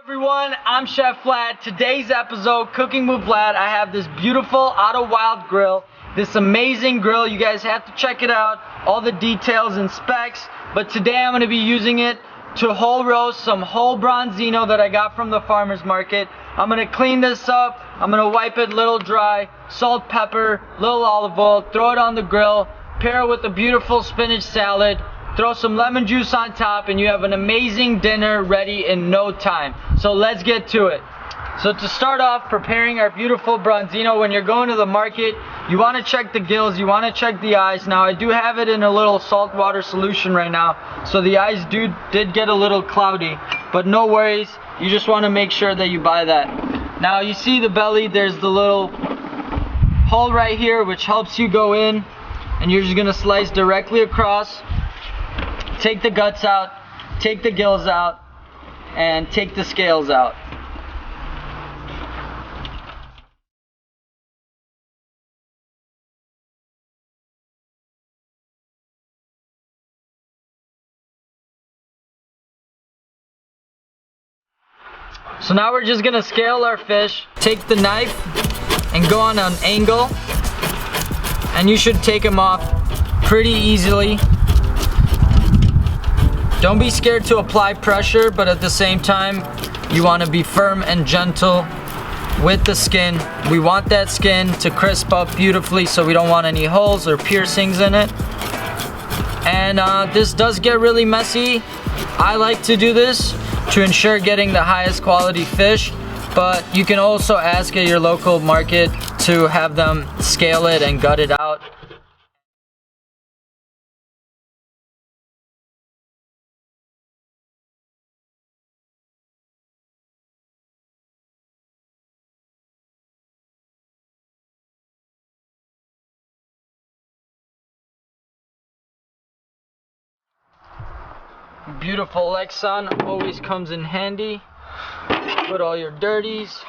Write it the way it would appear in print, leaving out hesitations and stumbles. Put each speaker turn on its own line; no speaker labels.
Everyone, I'm Chef Vlad. Today's episode, Cooking with Vlad, I have this beautiful Ottowilde grill. This amazing grill, you guys have to check it out. All the details and specs. But today I'm going to be using it to whole roast some whole Branzino that I got from the farmer's market. I'm going to clean this up. I'm going to wipe it a little dry. Salt, pepper, little olive oil. Throw it on the grill. Pair it with a beautiful spinach salad. Throw some lemon juice on top and you have an amazing dinner ready in no time. So let's get to it. So to start off, preparing our beautiful Branzino, when you're going to the market, you want to check the gills, you want to check the eyes. Now I do have it in a little salt water solution right now, so the eyes did get a little cloudy, but no worries, you just want to make sure that you buy that. Now you see the belly, there's the little hole right here which helps you go in, and you're just going to slice directly across. Take the guts out, take the gills out, and take the scales out. So now we're just gonna scale our fish. Take the knife and go on an angle, and you should take them off pretty easily. Don't be scared to apply pressure, but at the same time, you want to be firm and gentle with the skin. We want that skin to crisp up beautifully, so we don't want any holes or piercings in it. And this does get really messy. I like to do this to ensure getting the highest quality fish, but you can also ask at your local market to have them scale it and gut it out. Beautiful Lexan always comes in handy. Put all your dirties.